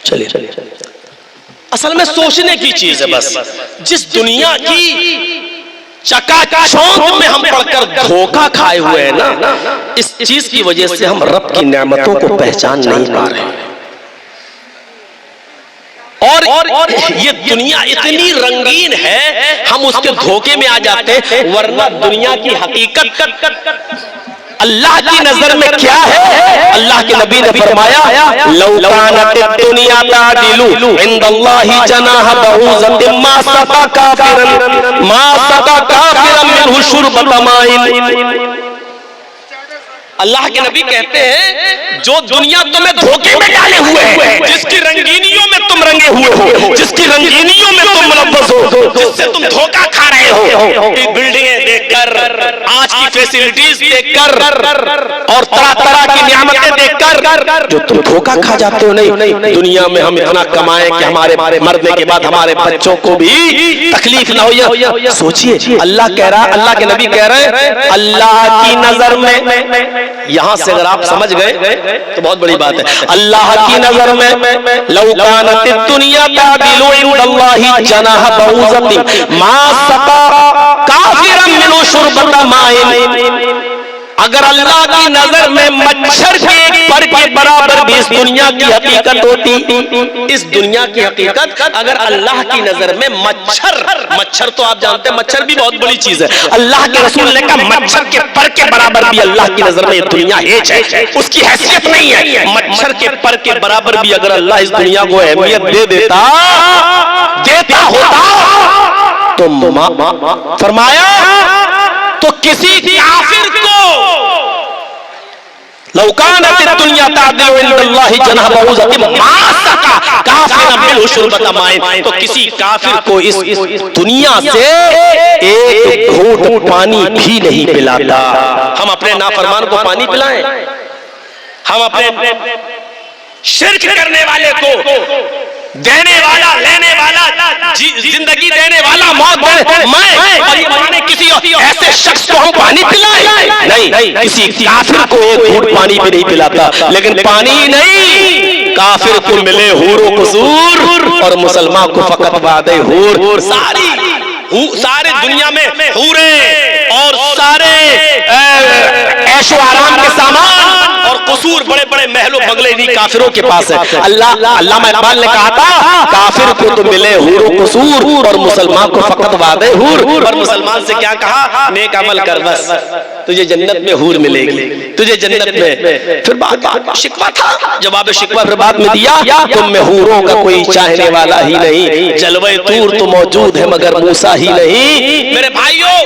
چلیے اصل میں سوچنے کی چیز ہے بس. جس دنیا کی چکا چوند میں ہم پڑھ کر دھوکہ کھائے ہوئے ہیں نا, اس چیز کی وجہ سے ہم رب کی نعمتوں کو پہچان نہیں پا رہے. اور یہ دنیا اتنی رنگین ہے ہم اس کے دھوکے میں آ جاتے ہیں, ورنہ دنیا کی حقیقت اللہ کی نظر میں کیا ہے؟ اللہ کے نبی نے فرمایا لو کانت الدنیا تعدل عند اللہ جناح بعوضۃ ما سقى کافرا منہ شربۃ ماء. اللہ کے نبی کہتے ہیں جو دنیا تمہیں دھوکے میں ڈالے ہوئے ہیں, جس کی رنگینیوں میں تم رنگے ہوئے ہو, جس کی رنگینیوں میں تم ملوث ہو, جس سے تم دھوکہ کھا رہے ہو, بلڈنگیں دیکھ کر, آج کی فیسلٹیز دیکھ کر, اور طرح طرح کی نعمتیں دیکھ کر جو تم دھوکہ کھا جاتے ہو. نہیں, دنیا میں ہم اتنا کمائیں کہ ہمارے مرنے کے بعد ہمارے بچوں کو بھی تکلیف نہ ہو. سوچئے اللہ کہہ رہا, اللہ کے نبی کہہ رہے اللہ کی نظر میں, یہاں سے اگر آپ سمجھ گئے تو بہت بڑی بات ہے. اللہ کی نظر میں لو کانت الدنیا تعدل عند اللہ جناح بعوضۃ ما سقى کافرا منہ شربۃ ماء. اگر اللہ کی نظر میں مچھر کے ایک پر کے برابر بھی اس دنیا کی حقیقت ہوتی, اس دنیا کی حقیقت اگر اللہ کی نظر میں مچھر تو آپ جانتے ہیں مچھر بھی بہت بڑی چیز ہے, اللہ کے رسول نے کہا مچھر کے پر کے برابر بھی اللہ کی نظر میں یہ دنیا ہیچ ہے, اس کی حیثیت نہیں ہے. مچھر کے پر کے برابر بھی اگر اللہ اس دنیا کو اہمیت دے دیتا ہوتا تو فرمایا تو کسی کافر کو لو کانت الدنیا تعدل عند اللہ جناح بعوضۃ ما سقى کافرا منہ شربۃ ماء, تو کسی کافر کو اس دنیا سے ایک گھونٹ پانی بھی نہیں پلاتا. ہم اپنے نافرمان کو پانی پلائیں, ہم اپنے شرک کرنے والے کو دینے والا, لینے والا, زندگی دینے والا, موت میں کسی ایسے شخص کو ہم پانی پلائیں؟ نہیں, کسی کافر کو ایک گھونٹ پانی بھی نہیں پلاتا. لیکن پانی نہیں, کافر کو ملے حور و قصور اور مسلمان کو فقط وعدہ حور. سارے دنیا میں حوریں اور سارے عیش و آرام کے سامان اور قصور, بڑے بڑے محل و بنگلے نہیں کافروں کے پاس ہے. علامہ اقبال نے کہا تھا کافر کو تو ملے حور و قصور اور مسلمان کو فقط وعدہ حور. اور مسلمان سے کیا کہا, نیک عمل کر بس تجھے جنت میں حور ملے گی, تجھے جنت میں. پھر بات شکوہ تھا, جواب شکوہ پھر بعد میں دیا تم میں حوروں کا کوئی چاہنے والا ہی نہیں, جلوہ طور تو موجود ہے مگر موسیٰ ہی نہیں. میرے بھائیوں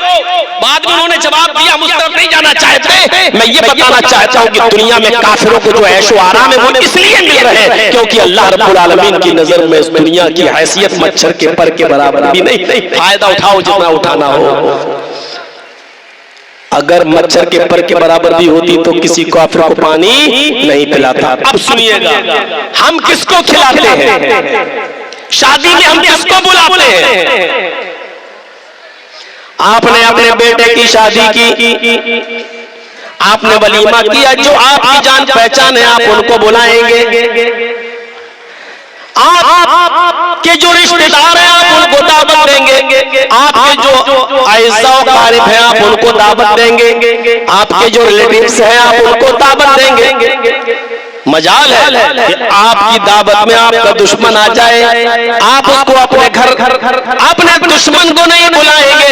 بعد میں انہوں نے جواب دیا ہم اس طرف نہیں جانا چاہتے. میں یہ بتانا چاہتا ہوں کہ دنیا میں کافروں کو جو عیش و آرام ہے وہ اس لیے مل رہے ہیں کیونکہ اللہ رب العالمین کی نظر میں اس دنیا کی حیثیت مچھر کے پر کے برابر بھی نہیں. فائدہ اٹھاؤ جتنا اٹھانا ہو. اگر مچھر کے پر کے برابر بھی ہوتی تو کسی کافر کو پانی نہیں پلاتا. اب سنیے گا, ہم کس کو کھلاتے ہیں, شادی میں ہم کس کو بلاتے ہیں؟ آپ نے اپنے بیٹے کی شادی کی, آپ نے ولیمہ کیا, جو آپ کی جان پہچان ہے آپ ان کو بلائیں گے. آپ کے جو رشتہ دار ہیں آپ ان کو دعوت دیں گے, آپ کے جو اعزاء و قارب ہیں آپ ان کو دعوت دیں گے, آپ کے جو ریلیٹیوز ہیں آپ ان کو دعوت دیں گے. مجال ہے کہ آپ کی دعوت میں آپ کا دشمن آ جائے, آپ اس کو اپنے گھر اپنے دشمن کو نہیں بلائیں گے.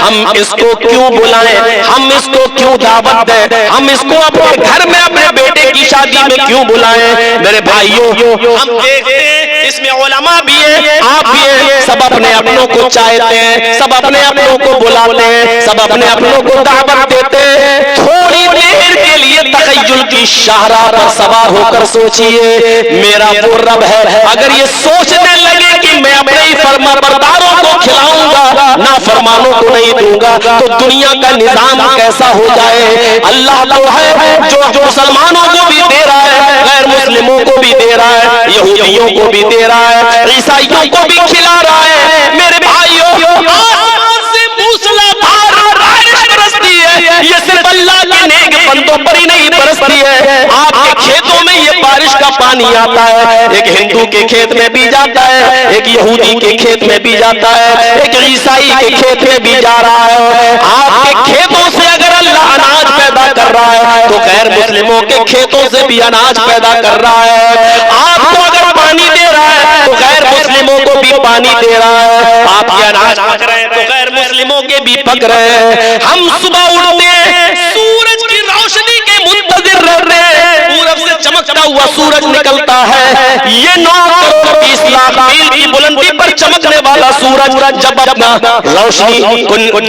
ہم اس کو کیوں بلائیں, ہم اس کو کیوں دعوت دیں, ہم اس کو اپنے گھر میں اپنے بیٹے کی شادی میں کیوں بلائیں؟ میرے بھائیوں ہم دیکھتے ہیں اس میں علماء بھی ہیں, آپ بھی ہیں, سب اپنے اپنوں کو چاہتے ہیں, سب اپنے اپنوں کو بلاتے ہیں, سب اپنے اپنوں کو دعوت دیتے ہیں. تھوڑی دیر کے لیے تخیل کی شاہراہ پر سوار ہو کر سوچئے میرا وہ رب ہے, اگر یہ سوچنے لگے کہ میں اپنے ہی فرمانبرداروں کو کھلاؤں گا نافرمانوں کو نہیں دوں گا تو دنیا کا نظام کیسا ہو جائے. اللہ تو ہے جو مسلمانوں کو بھی دے رہا ہے, غیر مسلموں کو بھی دے رہا ہے, یہودیوں کو بھی دے رہا ہے, عیسائیوں کو بھی کھلا رہا ہے. میرے بھائیوں آسمان سے موسلا دھار بارش برستی ہے, یہ صرف اللہ کے نیک بندوں پر ہی نہیں برستی کا پانی آتا ہے، ایک ہندو کے کھیت میں بھی جاتا ہے، ایک یہودی کے کھیت میں بھی جاتا ہے، ایک عیسائی کے کھیت میں بھی جا رہا ہے۔ آپ کے کھیتوں سے اگر اللہ اناج پیدا کر رہا ہے تو غیر مسلموں کے کھیتوں سے بھی اناج پیدا کر رہا ہے۔ آپ کو اگر پانی دے رہا ہے تو غیر مسلموں کو بھی پانی دے رہا ہے۔ آپ کے اناج پک رہے ہیں تو غیر مسلموں کے بھی پک رہے ہیں۔ ہم صبح اٹھتے ہیں، سورج کی روشنی کے منتظر رہتے ہیں، پورب سے چمکتا ہوا سورج نکلتا ہے، یہ 9 کروڑ 20 لاکھ میل کی بلندی پر چمکنے والا سورج جب اپنا روشنی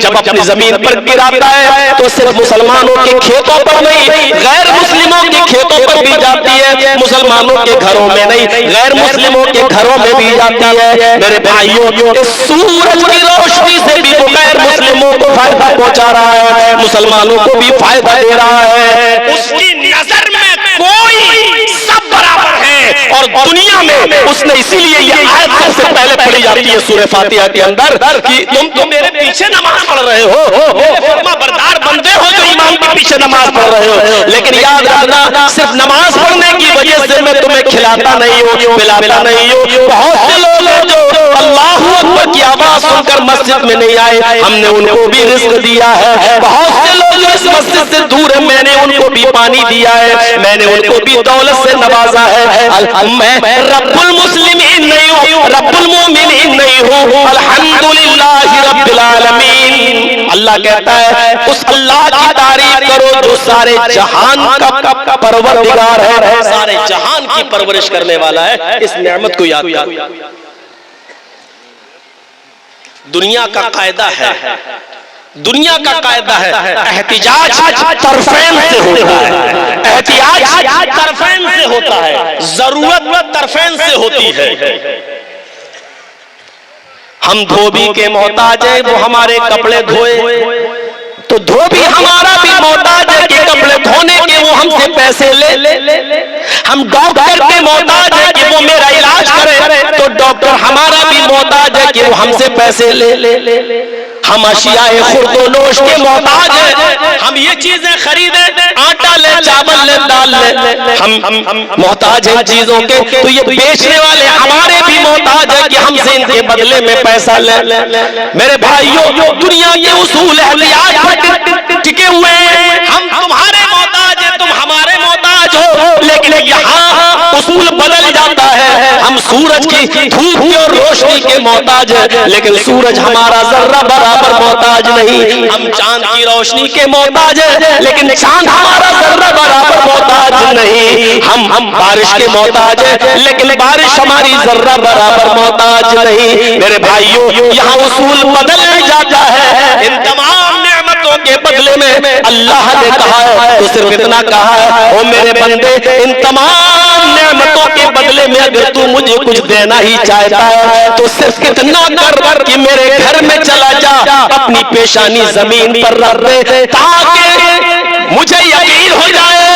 جب اپنی زمین پر گراتا ہے تو صرف مسلمانوں کے کھیتوں پر نہیں، غیر مسلموں کے کھیتوں پر بھی جاتی ہے، مسلمانوں کے گھروں میں نہیں، غیر مسلموں کے گھروں میں بھی جاتی ہے۔ میرے بھائیوں، اس سورج کی روشنی سے بھی وہ غیر مسلموں کو فائدہ پہنچا رہا ہے، مسلمانوں کو بھی فائدہ دے رہا ہے۔ اس کی نظر میں کوئی سب برابر ہے، اور دنیا میں اس نے اسی لیے یہ آیت سب سے پہلے پڑھی جاتی ہے سورہ فاتحہ کے اندر کہ تم تو میرے پیچھے نماز پڑھ رہے ہو، میرے فرما بردار بندے ہو جو امام کے پیچھے نماز پڑھ رہے ہو، لیکن یاد رکھنا صرف نماز پڑھنے کی وجہ سے میں تمہیں کھلاتا نہیں ہوں، پلاتا نہیں ہوں۔ بہت سے لوگ ہیں جو اللہ اکبر کی آواز سن کر مسجد میں نہیں آئے، ہم نے ان کو بھی رزق دیا ہے۔ بہت سے لوگ اس مسجد سے دور ہیں، میں نے ان کو بھی پانی دیا ہے، میں نے ان کو بھی دولت سے نوازا ہے۔ میں رب المسلمین نہیں ہوں، رب المومنین نہیں ہوں، الحمدللہ رب العالمین۔ اللہ کہتا ہے اس اللہ کی تعریف کرو جو سارے جہان کا پروردگار ہے، سارے جہان کی پرورش کرنے والا ہے، اس نعمت کو یاد کرو۔ دنیا کا قاعدہ ہے، دنیا کا قاعدہ ہے احتجاج طرفین سے ہوتا ہے، احتجاج طرفین سے ہوتا ہے، ضرورت طرفین سے ہوتی ہے۔ ہم دھوبی کے محتاج ہیں، وہ ہمارے کپڑے دھوئے تو دھوبی ہمارا بھی محتاج ہے کہ کپڑے دھونے کے وہ ہم سے پیسے لے۔ ہم ڈاکٹر کے محتاج ہے کہ وہ میرا علاج کرے تو ڈاکٹر ہمارا بھی محتاج ہے کہ وہ ہم سے پیسے لے۔ ہم اشیاء خرد و نوش کے محتاج ہیں، ہم یہ چیزیں خریدیں، آٹا لے، چاول لے، دال لے، ہم محتاج ہیں چیزوں کے، تو یہ بیچنے والے ہمارے بھی محتاج ہیں کہ ہم سے ان کے بدلے میں پیسہ لے۔ میرے بھائیوں، دنیا کے اصول احتیاج پر ٹکے ہوئے ہیں، ہم تمہارے محتاج ہیں، تم ہمارے محتاج ہو، لیکن یہاں اصول بدل جاتا ہے، ہم سورج کی دھوپ اور روشنی کے محتاج ہیں، لیکن سورج ہمارا ذرہ برابر محتاج نہیں۔ ہم چاند کی روشنی کے محتاج ہیں، لیکن چاند ہمارا ذرہ برابر محتاج نہیں۔ ہم بارش کے محتاج ہیں، لیکن بارش ہماری ذرہ برابر محتاج نہیں۔ میرے بھائیوں، یہاں اصول بدل جاتا ہے۔ ان تمام نعمتوں کے بدلے میں اللہ نے کہا ہے تو صرف اتنا کہا ہے، او میرے بندے، ان تمام نعمتوں کے بدلے میں اگر تو مجھے کچھ دینا ہی چاہتا ہے تو صرف اتنا کر کہ میرے گھر میں چلا جا، اپنی پیشانی زمین پر رکھ دے تاکہ مجھے یقین ہو جائے،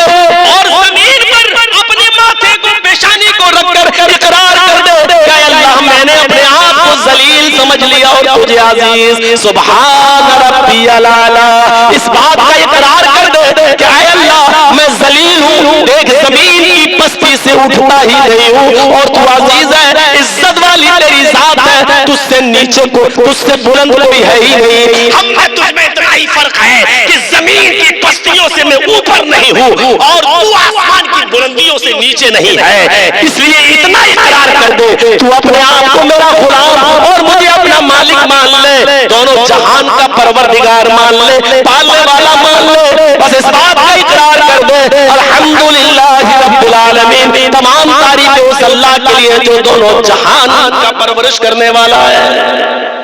اور زمین پر اپنے ماتھے کو، پیشانی کو رکھ کر اقرار کر دے کہ اللہ میں نے اپنے آپ کو ذلیل سمجھ لیا اور تجھے عزیز۔ سبحان ربی الاعلی، اس بات کا اقرار کر دے کہ اے اللہ میں ذلیل ہوں، ایک زمین کی پستی سے اٹھتا ہی نہیں ہوں، اور تو عزیز ہے، عزت والی تیری ذات ہے، تجھ سے نیچے کو، تجھ سے بلند کوئی ہے ہی نہیں۔ ہم میں تجھ میں اتنا ہی فرق ہے کہ زمین کی پستیوں سے میں اوپر نہیں ہوں اور تو آسمان کی بلندیوں سے نیچے نہیں ہے، اس لیے اتنا اقرار کر دے تو اپنے آپ کو میرا غلام اور مجھے اپنا مالک مان لے، دونوں جہان کا پروردگار مان لے، پالنے والا مان لے، بس اس بات کا اقرار کر دے الحمدللہ رب العالمین۔ تمام تعریفیں اس اللہ کے لیے جو دونوں جہان کا پرورش کرنے والا ہے۔